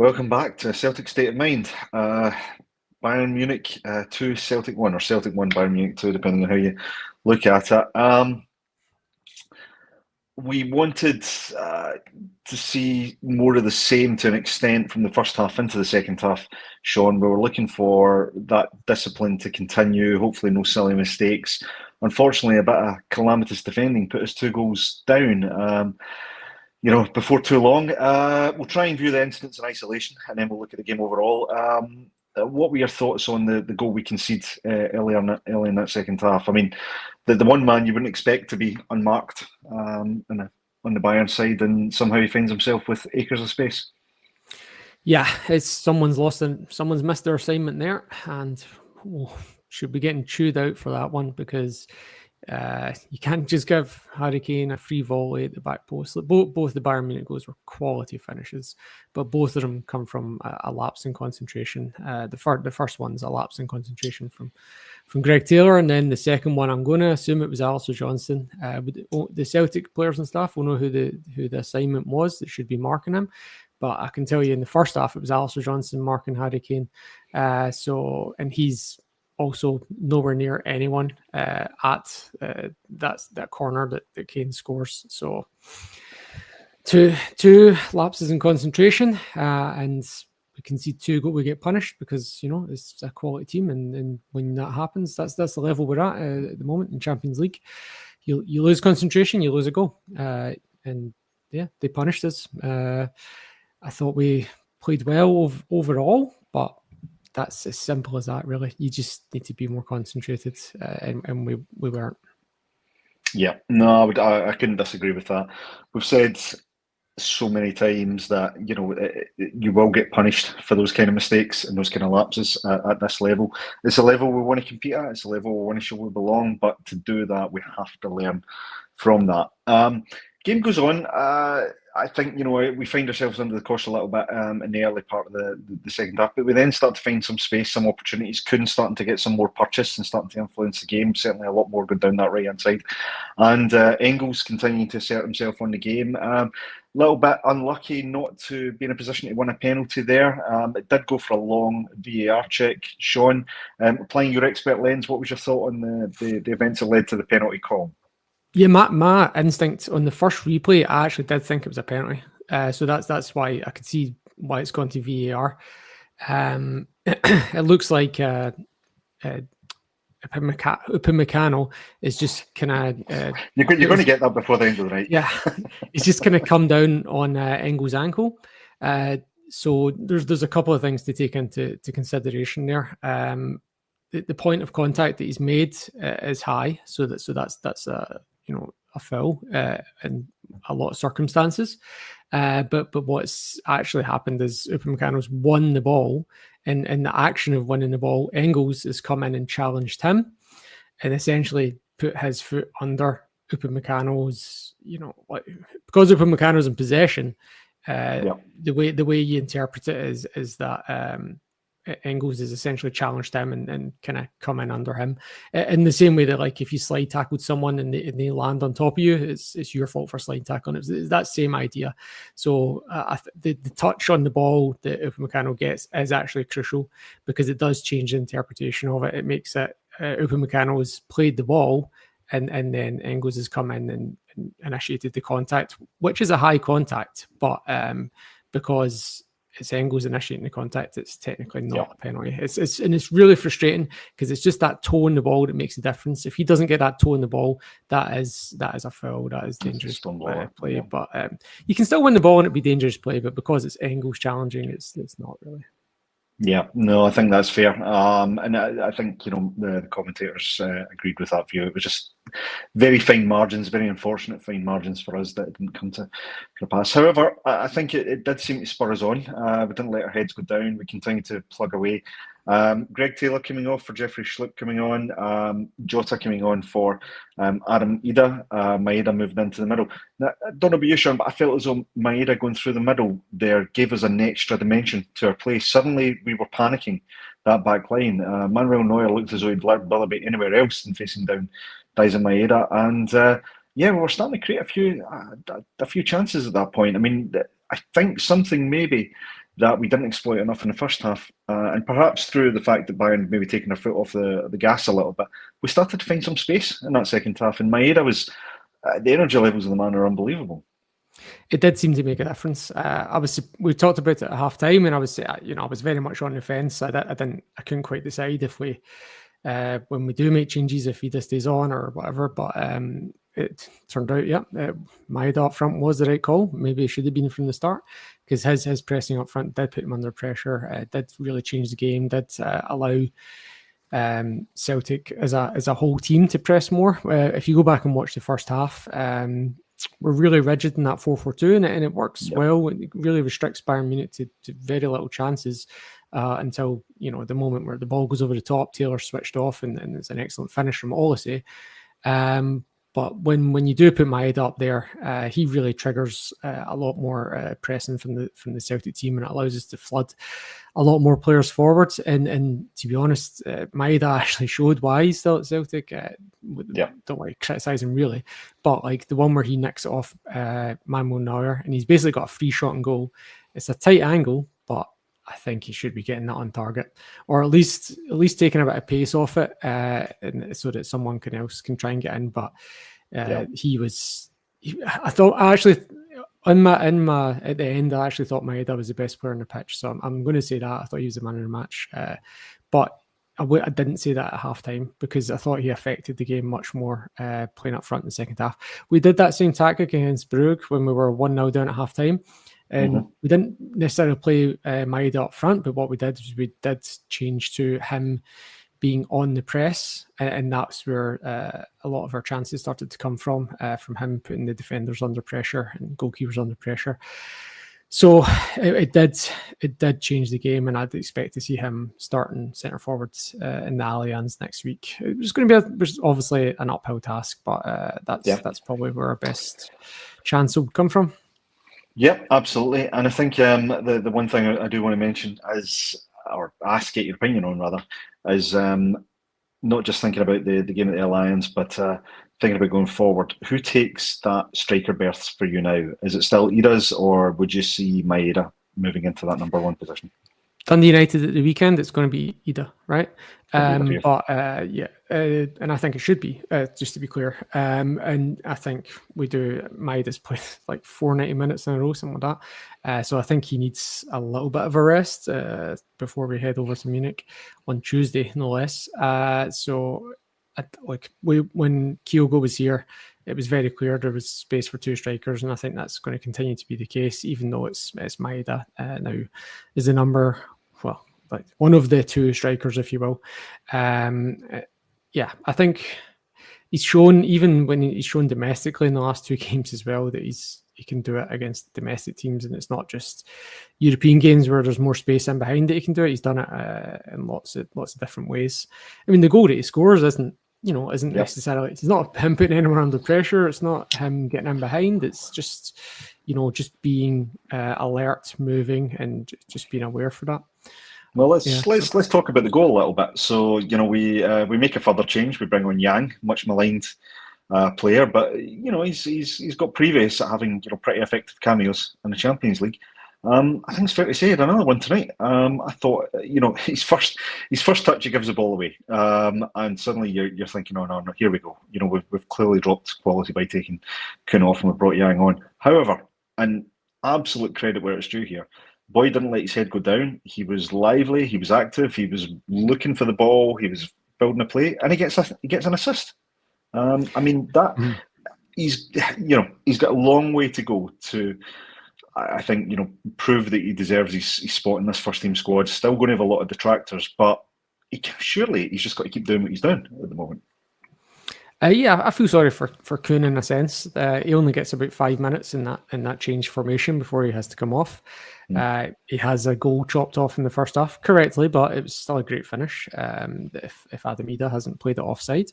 Welcome back to Celtic State of Mind. Bayern Munich 2, Celtic 1, or Celtic 1, Bayern Munich 2, depending on how you look at it. We wanted to see more of the same to an extent from the first half into the second half, Sean. We were looking for that discipline to continue, hopefully no silly mistakes. Unfortunately, a bit of calamitous defending put us 2 goals down. Before too long. We'll try and view the incidents in isolation, and then we'll look at the game overall. What were your thoughts on the goal we conceded early in that second half? I mean, the one man you wouldn't expect to be unmarked on the Bayern side, and somehow he finds himself with acres of space. Yeah, it's someone's missed their assignment there, and should be getting chewed out for that one, because you can't just give Harry Kane a free volley at the back post. Both the Bayern Munich goals were quality finishes, but both of them come from a lapse in concentration. The first one's a lapse in concentration from Greg Taylor, and then the second one, I'm going to assume it was Alistair Johnston. The Celtic players and staff will know who the assignment was that should be marking him, but I can tell you in the first half it was Alistair Johnston marking Harry Kane. And he's also nowhere near anyone at that corner that Kane scores. So two lapses in concentration, and we can see 2 goals. We get punished because it's a quality team, and when that happens, that's the level we're at the moment in Champions League. You lose concentration, you lose a goal, and yeah, they punished us. I thought we played well overall, but that's as simple as that, really. You just need to be more concentrated, and we weren't. Yeah, no, I couldn't disagree with that. We've said so many times that you will get punished for those kind of mistakes and those kind of lapses at this level. It's a level we want to compete at. It's a level we want to show we belong. But to do that, we have to learn from that. Game goes on. I think we find ourselves under the cosh a little bit in the early part of the second half, but we then start to find some space, some opportunities. Kuhn starting to get some more purchase and starting to influence the game. Certainly a lot more going down that right hand side, and Engels continuing to assert himself on the game. Little bit unlucky not to be in a position to win a penalty there. It did go for a long VAR check. Sean, applying your expert lens, what was your thought on the events that led to the penalty call? Yeah, my instinct on the first replay, I actually did think it was a penalty. So that's why I could see why it's gone to VAR. It looks like Upamecano is just kind of... You're going to get that before the end of the night. Yeah, it's just going to come down on Engels' ankle. So there's a couple of things to take into consideration there. The point of contact that he's made is high, so that's a foul in a lot of circumstances. But what's actually happened is Upamecano's won the ball, and in the action of winning the ball, Engels has come in and challenged him, and essentially put his foot under Upamecano's. Because Upamecano's in possession. The way you interpret it is that Engels has essentially challenged him and kind of come in under him in the same way that, like, if you slide tackled someone and they land on top of you, it's your fault for slide tackling. It's that same idea. So the touch on the ball that Upamecano gets is actually crucial, because it does change the interpretation of it. It makes it Upamecano has played the ball, and then Engels has come in and initiated the contact, which is a high contact, but because it's Engels initiating the contact, it's technically not a penalty. It's really frustrating, because it's just that toe in the ball that makes a difference. If he doesn't get that toe in the ball, that is a foul. That is dangerous play. Yeah. But you can still win the ball and it'd be dangerous play, but because it's Engels challenging, it's not really. Yeah, no, I think that's fair. And I think, the commentators agreed with that view. It was just very fine margins, very unfortunate fine margins for us that it didn't come to pass. However, I think it did seem to spur us on. We didn't let our heads go down. We continued to plug away. Greg Taylor coming off for Jeffrey Schlupp coming on, Jota coming on for Adam Ida, Maeda moved into the middle. Now, I don't know about you, Sean, but I felt as though Maeda going through the middle there gave us an extra dimension to our play. Suddenly we were panicking that back line. Manuel Neuer looked as though he'd let Billerbeck anywhere else than facing down Dyson Maeda, and we were starting to create a few chances at that point. I mean, I think something maybe that we didn't exploit enough in the first half. And perhaps through the fact that Bayern maybe taking their foot off the gas a little bit, we started to find some space in that second half. And Maeda was, the energy levels of the man are unbelievable. It did seem to make a difference. We talked about it at half time, and I was very much on the fence. I couldn't quite decide if we, when we do make changes, if Ida stays on or whatever. But it turned out, Maeda up front was the right call. Maybe it should have been from the start, because his pressing up front did put him under pressure. Did really change the game. Did allow Celtic as a whole team to press more. If you go back and watch the first half, we're really rigid in that 4-4-2, and it works well. It really restricts Bayern Munich to very little chances until the moment where the ball goes over the top. Taylor switched off, and it's an excellent finish from Olise. But when you do put Maeda up there, he really triggers a lot more pressing from the Celtic team, and it allows us to flood a lot more players forward. And to be honest, Maeda actually showed why he's still at Celtic. Don't want to criticise him really, but like the one where he nicks it off Manuel Neuer, and he's basically got a free shot and goal. It's a tight angle, but I think he should be getting that on target, or at least taking a bit of pace off it, and so that someone else can try and get in. But I thought actually at the end, I actually thought Maeda was the best player on the pitch. So I'm going to say that I thought he was the man of the match, but I didn't say that at halftime, because I thought he affected the game much more playing up front in the second half. We did that same tactic against Brugge when we were 1-0 down at halftime. And we didn't necessarily play Maeda up front, but what we did was we did change to him being on the press, and that's where a lot of our chances started to come from him putting the defenders under pressure and goalkeepers under pressure. So it did change the game, and I'd expect to see him starting centre forwards in the Allianz next week. It's going to be obviously an uphill task, but that's probably where our best chance will come from. Yep, absolutely. And I think the one thing I do want to mention or ask, get your opinion on rather, is not just thinking about the game at the Alliance, but thinking about going forward. Who takes that striker berth for you now? Is it still Ida's, or would you see Maeda moving into that number one position? Dundee United at the weekend, it's going to be Ida, right? And I think it should be, just to be clear. And I think we do. Maeda's played like 490 minutes in a row, something like that. So I think he needs a little bit of a rest before we head over to Munich on Tuesday, no less. When Kyogo was here, it was very clear there was space for two strikers, and I think that's going to continue to be the case, even though it's Maeda now is the number, like one of the two strikers, if you will. I think he's shown, even when he's shown domestically in the last two games as well, that he can do it against domestic teams, and it's not just European games where there's more space in behind that he can do it. He's done it in lots of different ways. I mean, the goal that he scores isn't necessarily, it's not him putting anyone under pressure. It's not him getting in behind. It's just, being alert, moving, and just being aware for that. Well, let's talk about the goal a little bit. So, we make a further change. We bring on Yang, much maligned player, but he's got previous at having pretty effective cameos in the Champions League. I think it's fair to say he had another one tonight. I thought, his first touch, he gives the ball away, and suddenly you're thinking, oh no, here we go. We've clearly dropped quality by taking Kuhn off, and we've brought Yang on. However, and absolute credit where it's due here, boy didn't let his head go down. He was lively, he was active, he was looking for the ball, he was building a play, and he gets an assist. He's got a long way to go to, I think, prove that he deserves his spot in this first team squad. Still going to have a lot of detractors, but he's just got to keep doing what he's doing at the moment. I feel sorry for Kuhn in a sense. He only gets about 5 minutes in that change formation before he has to come off. He has a goal chopped off in the first half correctly, but it was still a great finish. If Adam Ida hasn't played it offside.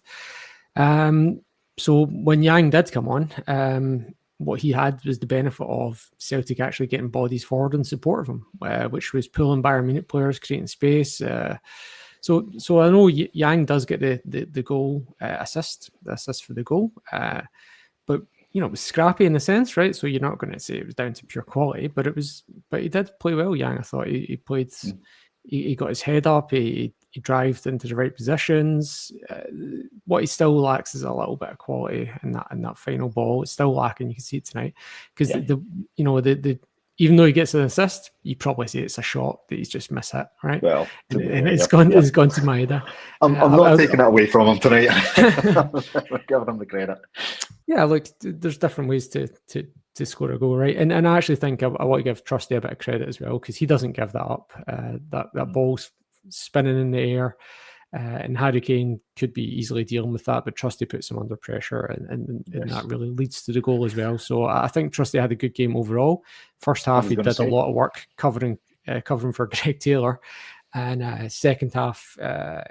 So when Yang did come on, what he had was the benefit of Celtic actually getting bodies forward in support of him, which was pulling Bayern Munich players, creating space. So I know Yang does get the goal assist for the goal, but it was scrappy in a sense, right? So you're not going to say it was down to pure quality, but he did play well, Yang. I thought he played, he got his head up, he drived into the right positions. What he still lacks is a little bit of quality in that final ball. It's still lacking. You can see it tonight because even though he gets an assist, you probably say it's a shot that he's just mishit, right? Well, and it's gone to Maeda. I'm not taking it away from him tonight. I'm giving him the credit. Yeah, look, there's different ways to score a goal, right? And I actually think I want to give Trusty a bit of credit as well, because he doesn't give that up. That ball's spinning in the air. And Harry Kane could be easily dealing with that, but Trusty puts him under pressure, and that really leads to the goal as well. So I think Trusty had a good game overall. First half, he did a lot of work covering for Greg Taylor, and second half,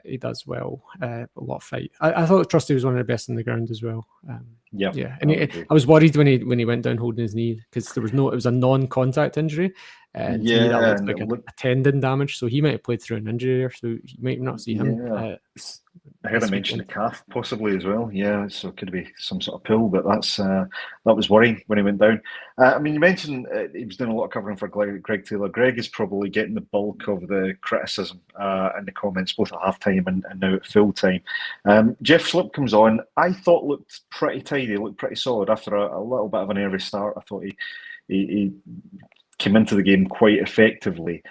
he does well, a lot of fight. I thought Trusty was one of the best on the ground as well. Yeah, and I was worried when he went down holding his knee, because it was a non-contact injury. To me, that looked like a tendon damage, so he might have played through an injury there, so you might not see him. I heard him mention the calf possibly as well. Yeah, so it could be some sort of pull, but that was worrying when he went down. I mean, you mentioned he was doing a lot of covering for Greg Taylor. Greg is probably getting the bulk of the criticism in the comments, both at half-time and now at full-time. Jeff Schlupp comes on. I thought looked pretty tidy, looked pretty solid after a little bit of an early start. I thought he came into the game quite effectively.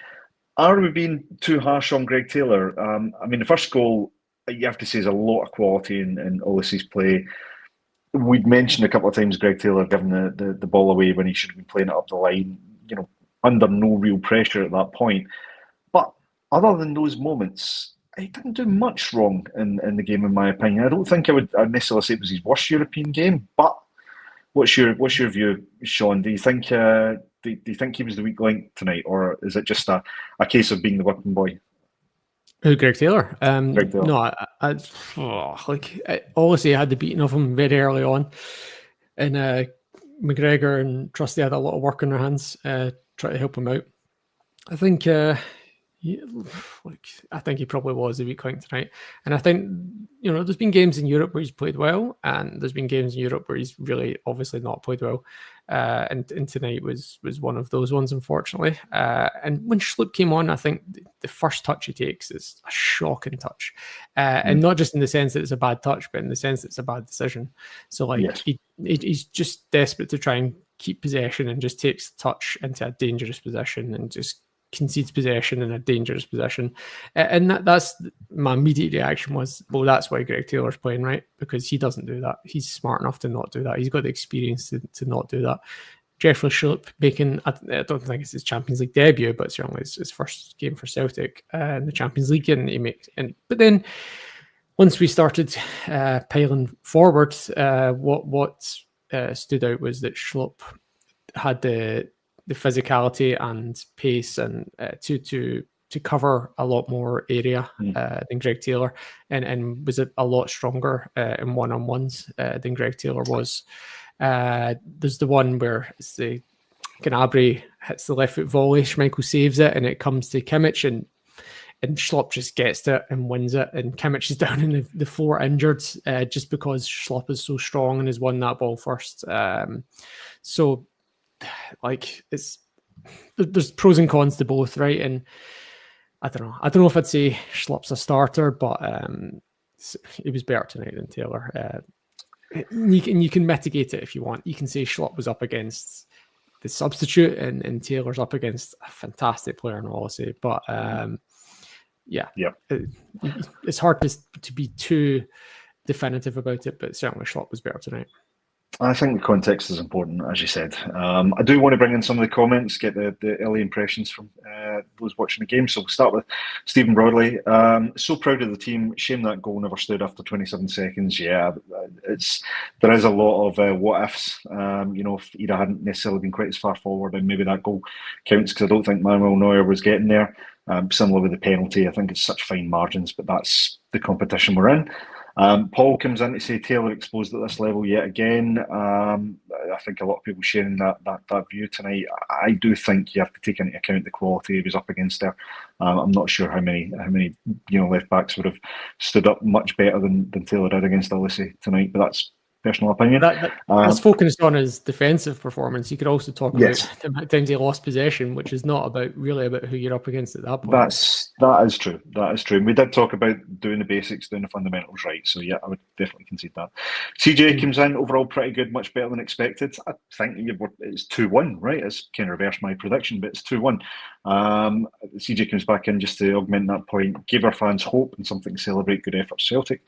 Are we being too harsh on Greg Taylor? I mean, the first goal, you have to say, is a lot of quality in Oliseh's play. We'd mentioned a couple of times Greg Taylor giving the ball away when he should have been playing it up the line, under no real pressure at that point. But other than those moments, he didn't do much wrong in the game, in my opinion. I don't think I'd necessarily say it was his worst European game, but what's your view, Sean? Do you think do you think he was the weak link tonight, or is it just a case of being the whipping boy? Who, Greg Taylor? No, Oliseh had the beating of him very early on, and McGregor and Trusty had a lot of work on their hands trying to help him out. I think I think he probably was the weak link tonight. And I think, there's been games in Europe where he's played well, and there's been games in Europe where he's really obviously not played well. And tonight was one of those ones, unfortunately. And when Schlupp came on, I think the first touch he takes is a shocking touch. And not just in the sense that it's a bad touch, but in the sense that it's a bad decision. So he's just desperate to try and keep possession, and just takes the touch into a dangerous position and just concedes possession in a dangerous position. And that's my immediate reaction was, well, that's why Greg Taylor's playing, right? Because he doesn't do that. He's smart enough to not do that. He's got the experience to not do that. Jeffrey Schlupp making, I don't think it's his Champions League debut, but certainly it's his first game for Celtic in the Champions League, and but then once we started piling forward, what stood out was that Schlupp had the physicality and pace and to cover a lot more area than Greg Taylor, and was a lot stronger in one-on-ones than Greg Taylor was. There's the one where it's the Gnabry hits the left foot volley, Schmeichel saves it, and it comes to Kimmich, and Schlupp just gets it and wins it, and Kimmich is down in the floor injured just because Schlupp is so strong and has won that ball first. So there's pros and cons to both, right? And I don't know if I'd say Schlupp's a starter, but he was better tonight than Taylor. You can mitigate it if you want. You can say Schlupp was up against the substitute, and Taylor's up against a fantastic player in Oliseh. But it's hard to be too definitive about it. But certainly Schlupp was better tonight. I think the context is important, as you said. I do want to bring in some of the comments, get the early impressions from those watching the game. So we'll start with Stephen Broadley. So proud of the team. Shame that goal never stood after 27 seconds. Yeah, there is a lot of what ifs. If Ida hadn't necessarily been quite as far forward, and maybe that goal counts, because I don't think Manuel Neuer was getting there. Similar with the penalty, I think it's such fine margins, but that's the competition we're in. Paul comes in to say Taylor exposed at this level yet again. I think a lot of people sharing that view tonight. I do think you have to take into account the quality he was up against there. I'm not sure how many left backs would have stood up much better than Taylor did against Oliseh tonight, but that's personal opinion. That's focused on his defensive performance. You could also talk yes. about the amount of times he lost possession, which is not really about who you're up against at that point. That is true. And we did talk about doing the basics, doing the fundamentals right. So yeah, I would definitely concede that. CJ comes in overall pretty good, much better than expected. I think it's 2-1, right? It's kind of reversed my prediction, but it's 2-1. CJ comes back in just to augment that point, give our fans hope and something to celebrate. Good effort, Celtic.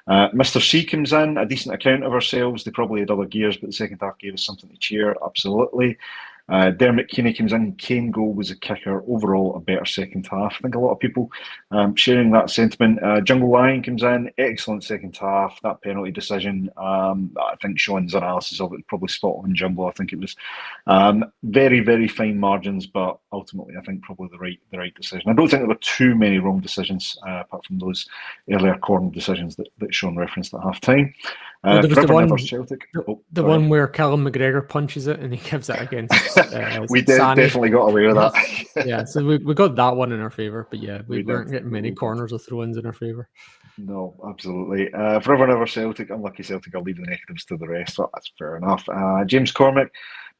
Mr. C comes in, a decent account of ourselves. They probably had other gears, but the second half gave us something to cheer. Absolutely. Dermot Keeney comes in. Kane goal was a kicker. Overall, a better second half. I think a lot of people sharing that sentiment. Jungle Lion comes in. Excellent second half. That penalty decision. I think Sean's analysis of it probably spot on. Jumbo. I think it was very, very fine margins, but ultimately, I think probably the right decision. I don't think there were too many wrong decisions apart from those earlier corner decisions that Sean referenced at half time. There was the one one where Callum McGregor punches it and he gives it against. We definitely got away with that. Yeah, so we got that one in our favour, but yeah, we weren't getting many corners or throw-ins in our favour. No, absolutely. For everyone over Celtic, unlucky Celtic, I'll leave the negatives to the rest. So that's fair enough. James Cormick,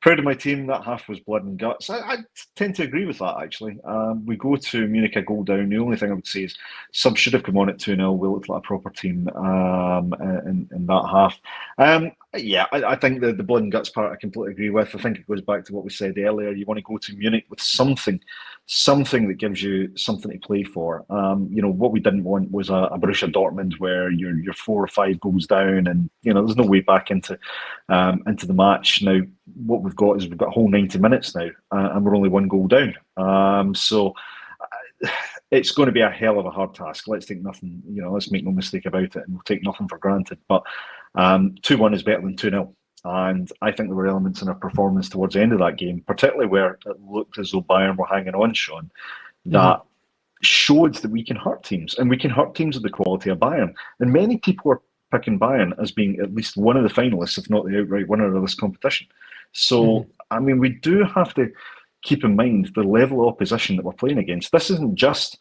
proud of my team. That half was blood and guts. I tend to agree with that, actually. We go to Munich a goal down. The only thing I would say is subs should have come on at 2-0. We looked like a proper team in that half. I think the blood and guts part I completely agree with. I think it goes back to what we said earlier. You want to go to Munich with something that gives you something to play for. What we didn't want was a Borussia Dortmund where you're 4 or 5 goals down and there's no way back into the match. Now what we've got is we've got a whole 90 minutes now and we're only 1 goal down. So it's going to be a hell of a hard task. Let's take nothing, let's make no mistake about it, and we'll take nothing for granted. But 2-1 is better than 2-0. And I think there were elements in our performance towards the end of that game, particularly where it looked as though Bayern were hanging on, Sean, that showed that we can hurt teams, and we can hurt teams of the quality of Bayern. And many people are picking Bayern as being at least one of the finalists, if not the outright winner of this competition. So, I mean, we do have to keep in mind the level of opposition that we're playing against. This isn't just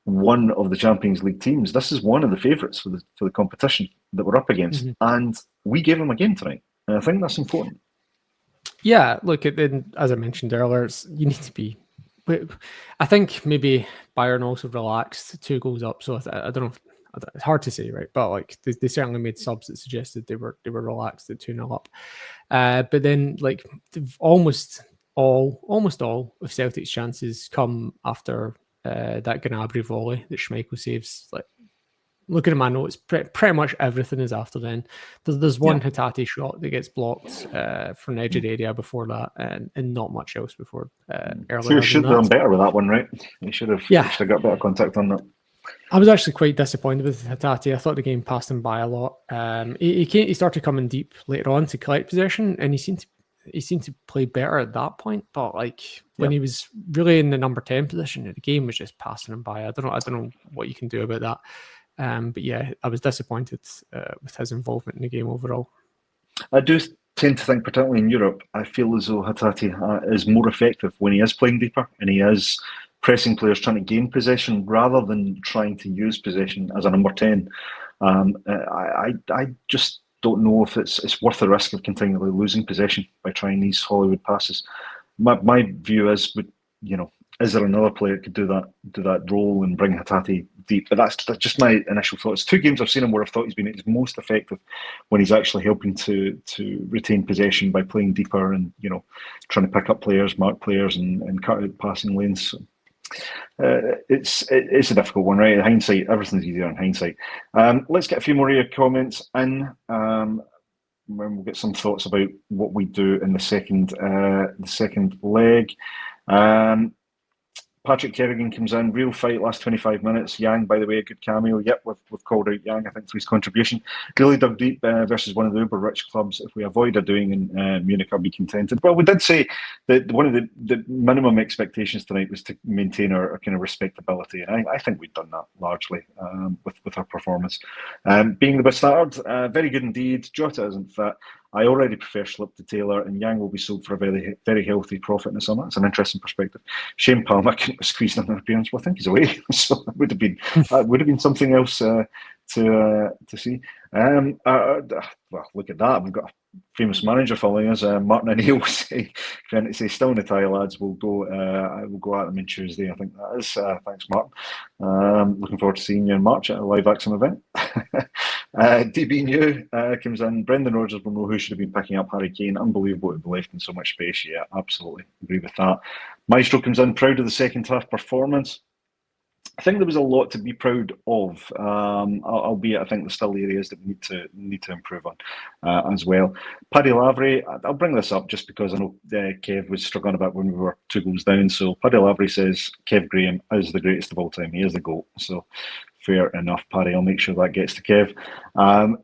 one of the Champions League teams. This is one of the favourites for the competition that we're up against. And we gave them a game tonight. And I think that's important. Yeah, look, as I mentioned earlier, you need to be... I think maybe Bayern also relaxed 2 goals up. So I don't know. It's hard to say, right? But like they certainly made subs that suggested they were relaxed at 2-0 up. But then like almost all of Celtic's chances come after that Gnabry volley that Schmeichel saves. Like looking at my notes, pretty much everything is after then. There's one Hatate shot that gets blocked from the edge of the area before that, and not much else before earlier. You should have done better with that one, right? You should have got better contact on that. I was actually quite disappointed with Hatate. I thought the game passed him by a lot. He started coming deep later on to collect possession, and he seemed to play better at that point. But like when he was really in the number 10 position, the game was just passing him by. I don't know what you can do about that. But yeah, I was disappointed with his involvement in the game overall. I do tend to think, particularly in Europe, I feel as though Hatate is more effective when he is playing deeper and he is pressing players, trying to gain possession rather than trying to use possession as a number 10. I just don't know if it's worth the risk of continually losing possession by trying these Hollywood passes. My view is, is there another player that could do that role and bring Hatate deep? But that's just my initial thoughts. 2 games I've seen him where I've thought he's been most effective when he's actually helping to retain possession by playing deeper and trying to pick up players, mark players, and cut out passing lanes. So, it's a difficult one, right? In hindsight, everything's easier in hindsight. Let's get a few more of your comments in. We'll get some thoughts about what we do in the second leg. Patrick Kerrigan comes in, real fight, last 25 minutes. Yang, by the way, a good cameo. Yep, we've called out Yang, I think, for his contribution. Really dug deep versus one of the uber-rich clubs. If we avoid doing in Munich, I'll be contented. Well, we did say that one of the minimum expectations tonight was to maintain our kind of respectability, and I think we've done that largely with our performance. Being the bastard, very good indeed. Jota isn't fit. I already prefer Slip to Taylor, and Yang will be sold for a very, very healthy profit in the summer. It's an interesting perspective. Shane Palmer couldn't have squeezed in an appearance. Well, I think he's away, so it would have been something else to to see. Well, look at that. We've got a famous manager following us, Martin O'Neill, trying to say, still in the tie, lads. We'll go at them on Tuesday. I think that is. Thanks, Martin. Looking forward to seeing you in March at a live Acsom event. DB New comes in. Brendan Rodgers will know who should have been picking up Harry Kane. Unbelievable to be left in so much space. Yeah, absolutely agree with that. Maestro comes in, proud of the second half performance. I think there was a lot to be proud of, albeit I think there's still areas that we need to improve on as well. Paddy Lavery, I'll bring this up just because I know Kev was struggling a bit when we were 2 goals down. So Paddy Lavery says Kev Graham is the greatest of all time. He is the GOAT. So fair enough, Paddy. I'll make sure that gets to Kev.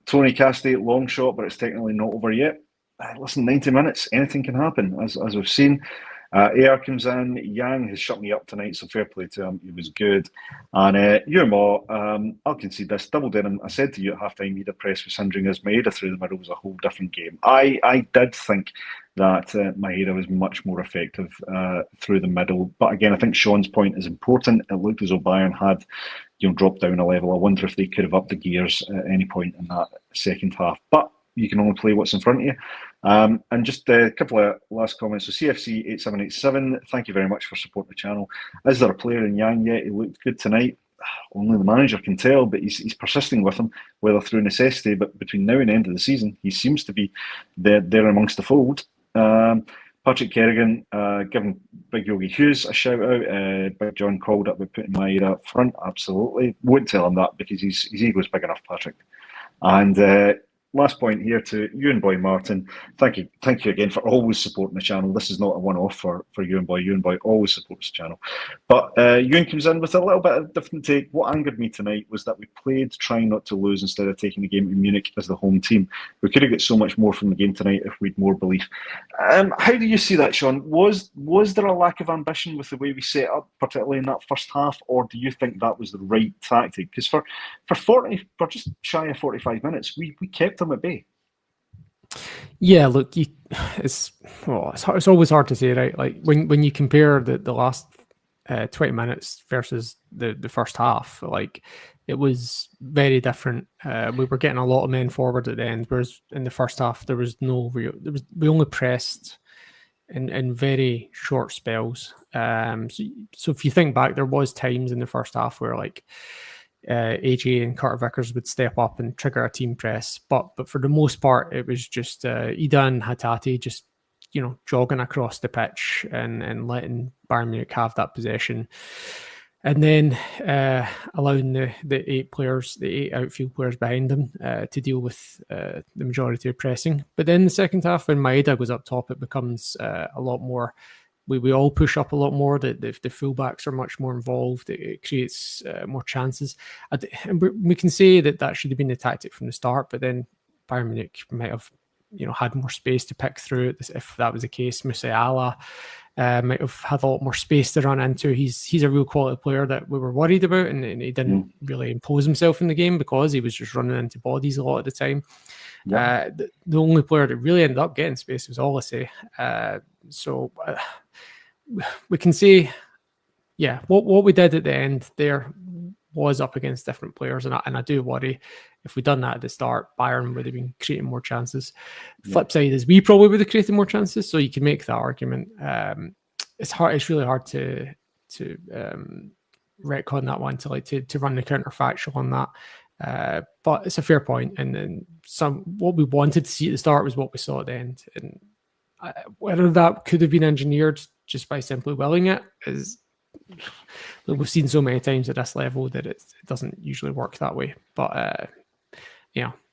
Tony Cassidy, long shot, but it's technically not over yet. Listen, 90 minutes, anything can happen, as we've seen. AR comes in. Yang has shut me up tonight, so fair play to him. He was good. And Yurmo, I'll concede this. Double Denim, I said to you at halftime, Maeda press was hindering us. Maeda through the middle was a whole different game. I did think that Maeda was much more effective through the middle. But again, I think Sean's point is important. It looked as though Bayern had dropped down a level. I wonder if they could have upped the gears at any point in that second half. But you can only play what's in front of you. And just a couple of last comments. So CFC 8787, thank you very much for supporting the channel. Is there a player in Yang yet? He looked good tonight. Only the manager can tell, but he's persisting with him, whether through necessity. But between now and the end of the season, he seems to be there amongst the fold. Patrick Kerrigan giving Big Yogi Hughes a shout out. Big John called up about putting Maeda up front. Absolutely. Wouldn't tell him that because his ego's big enough, Patrick. And last point here to Ewan Boy Martin. Thank you again for always supporting the channel. This is not a one-off for Ewan Boy. Ewan Boy always supports the channel. But Ewan comes in with a little bit of a different take. What angered me tonight was that we played trying not to lose instead of taking the game to Munich as the home team. We could have got so much more from the game tonight if we'd more belief. How do you see that, Sean? Was there a lack of ambition with the way we set up, particularly in that first half, or do you think that was the right tactic? Because for just shy of 45 minutes, we kept them at bay. Yeah, look, it's always hard to say, right? Like when you compare the last 20 minutes versus the first half, like it was very different. We were getting a lot of men forward at the end, whereas in the first half there was no real. We only pressed in very short spells. So if you think back, there was times in the first half where like AJ and Carter Vickers would step up and trigger a team press, but for the most part it was just Ida and Hatate just jogging across the pitch and letting Bayern Munich have that possession, and then allowing the 8 outfield players behind them to deal with the majority of pressing. But then the second half, when Maeda goes up top, it becomes a lot more. We all push up a lot more. The fullbacks are much more involved. It creates more chances. And we can say that should have been the tactic from the start, but then Bayern Munich might have had more space to pick through if that was the case. Musiala might have had a lot more space to run into. He's a real quality player that we were worried about, and he didn't really impose himself in the game because he was just running into bodies a lot of the time. Yep. The only player that really ended up getting space was Olise. So we can say, yeah, what we did at the end there was up against different players, and I do worry if we'd done that at the start, Bayern would have been creating more chances. Flip side is we probably would have created more chances, so you can make that argument. It's really hard to retcon that one to run the counterfactual on that. But it's a fair point, and then what we wanted to see at the start was what we saw at the end, and whether that could have been engineered just by simply willing it is. We've seen so many times at this level that it doesn't usually work that way. But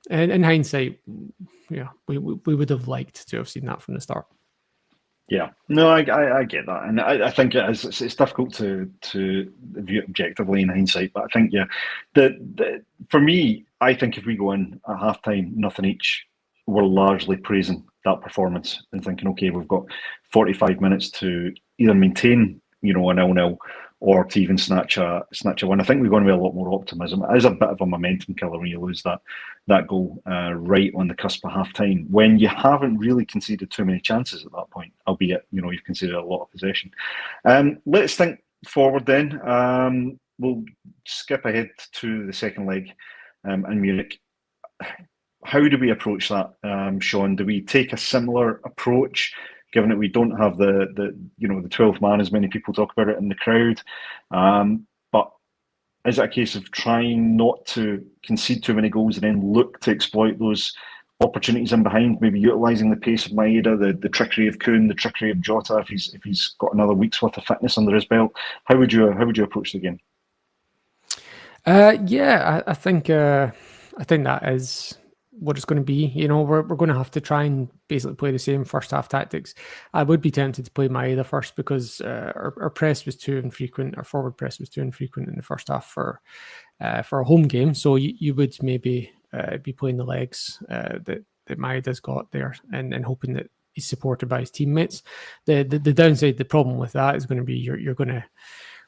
in hindsight, we would have liked to have seen that from the start. Yeah, no, I get that, and I think it's difficult to view it objectively in hindsight. But I think for me, I think if we go in at halftime, nothing each, we're largely praising that performance and thinking, okay, we've got 45 minutes to either maintain a 0-0 or to even snatch a win. I think we're going to be a lot more optimism. It is a bit of a momentum killer when you lose that goal right on the cusp of half time when you haven't really conceded too many chances at that point, albeit you've conceded a lot of possession. Let's think forward then. We'll skip ahead to the second leg in Munich. How do we approach that, Sean? Do we take a similar approach, given that we don't have the 12th man, as many people talk about it, in the crowd? But is it a case of trying not to concede too many goals and then look to exploit those opportunities in behind, maybe utilising the pace of Maeda, the trickery of Kuhn, the trickery of Jota, if he's got another week's worth of fitness under his belt? How would you approach the game? I think that is what it's going to be. We're going to have to try and basically play the same first half tactics. I would be tempted to play Maeda first because our press was too infrequent. Our forward press was too infrequent in the first half for a home game. So you would maybe be playing the legs that Maeda's got there and hoping that he's supported by his teammates. The downside, the problem with that is going to be you're going to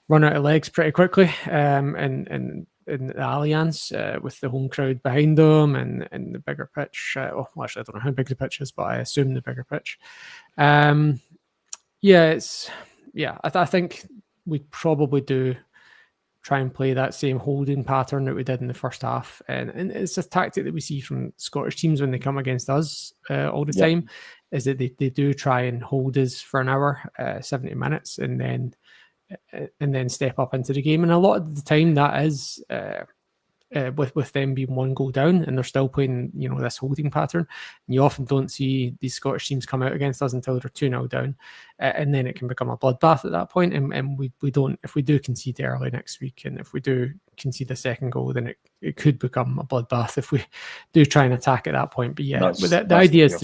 run out of legs pretty quickly, and in the Allianz with the home crowd behind them and the bigger pitch. Actually, I don't know how big the pitch is, but I assume the bigger pitch. I think we probably do try and play that same holding pattern that we did in the first half. And it's a tactic that we see from Scottish teams when they come against us all the time, is that they do try and hold us for an hour, 70 minutes, and then step up into the game. And a lot of the time that is with them being one goal down and they're still playing, this holding pattern. And you often don't see these Scottish teams come out against us until they're 2-0 down. And then it can become a bloodbath at that point. And we don't, if we do concede early next week, and if we do concede a second goal, then it could become a bloodbath if we do try and attack at that point. But the idea is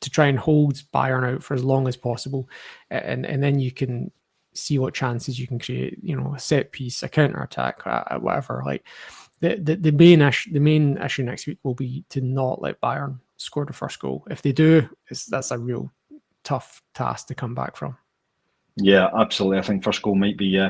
to try and hold Bayern out for as long as possible. And then you can see what chances you can create, a set piece, a counter attack, whatever. Like the main issue next week will be to not let Bayern score the first goal. If they do, that's a real tough task to come back from. Yeah, absolutely. I think first goal might be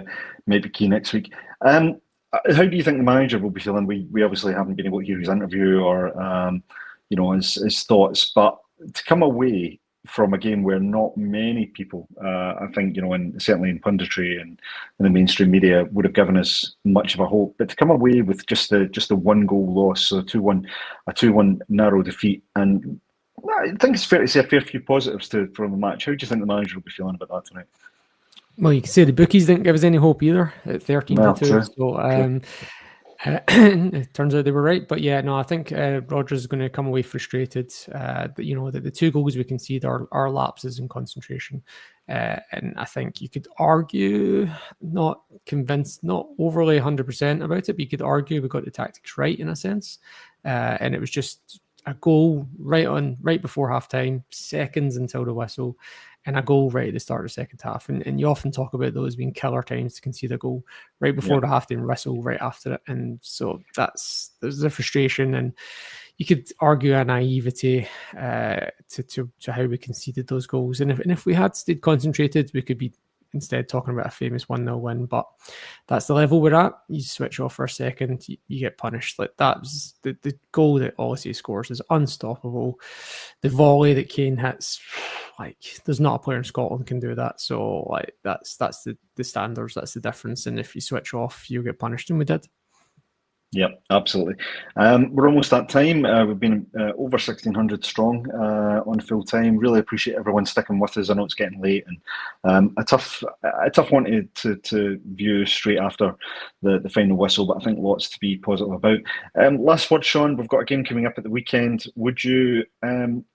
key next week. How do you think the manager will be feeling? We obviously haven't been able to hear his interview or his thoughts, but to come away from a game where not many people, I think, certainly in punditry and in the mainstream media, would have given us much of a hope, but to come away with just a 1-goal loss, so a 2-1 narrow defeat, and I think it's fair to say a fair few positives from the match. How do you think the manager will be feeling about that tonight? Well, you can say the bookies didn't give us any hope either at 13-2. So it turns out they were right. But I think Rodgers is going to come away frustrated. That the 2 goals we concede are lapses in concentration. And I think you could argue, not convinced, not overly 100% about it, but you could argue we got the tactics right in a sense. And it was just a goal right before halftime, seconds until the whistle, and a goal right at the start of the second half. And you often talk about those being killer times to concede a goal right before the halftime whistle, right after it. And so there's a frustration, and you could argue a naivety to how we conceded those goals. And if we had stayed concentrated, we could be instead talking about a famous 1-0 win. But that's the level we're at. You switch off for a second, you get punished. Like that was the goal that Olise scores is unstoppable. The volley that Kane hits, like there's not a player in Scotland can do that. So like that's the standards, that's the difference. And if you switch off, you get punished, and we did. Yeah, absolutely. We're almost at time. We've been over 1,600 strong on full time. Really appreciate everyone sticking with us. I know it's getting late, and a tough one to view straight after the final whistle, but I think lots to be positive about. Last word, Sean. We've got a game coming up at the weekend. Would you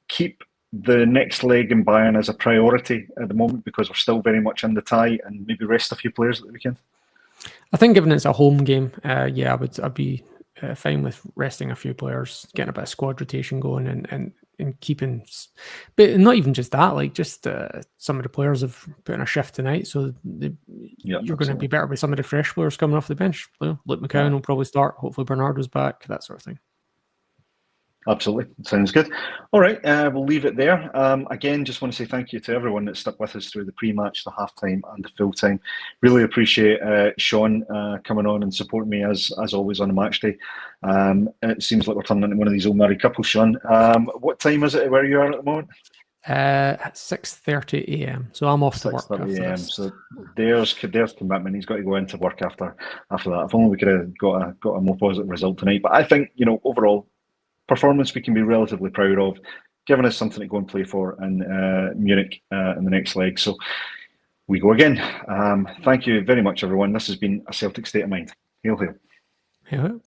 keep the next leg in Bayern as a priority at the moment, because we're still very much in the tie, and maybe rest a few players at the weekend? I think given it's a home game, I'd be fine with resting a few players, getting a bit of squad rotation going, and keeping, but not even just that, like just some of the players have put in a shift tonight, so you're going to be better with some of the fresh players coming off the bench. Luke McCowan will probably start. Hopefully Bernardo's back, that sort of thing. Absolutely. Sounds good. All right, we'll leave it there. Again, just want to say thank you to everyone that stuck with us through the pre-match, the half-time and the full-time. Really appreciate Sean coming on and supporting me as always on a match day. It seems like we're turning into one of these old married couples, Sean. What time is it where you are at the moment? 6:30 a.m. So I'm off to work after 6:30 a.m. this. So there's commitment. He's got to go into work after that. If only we could have got a more positive result tonight. But I think, overall performance we can be relatively proud of, giving us something to go and play for in Munich in the next leg. So we go again. Thank you very much, everyone. This has been a Celtic State of Mind. Hail, hail. Hail, hail.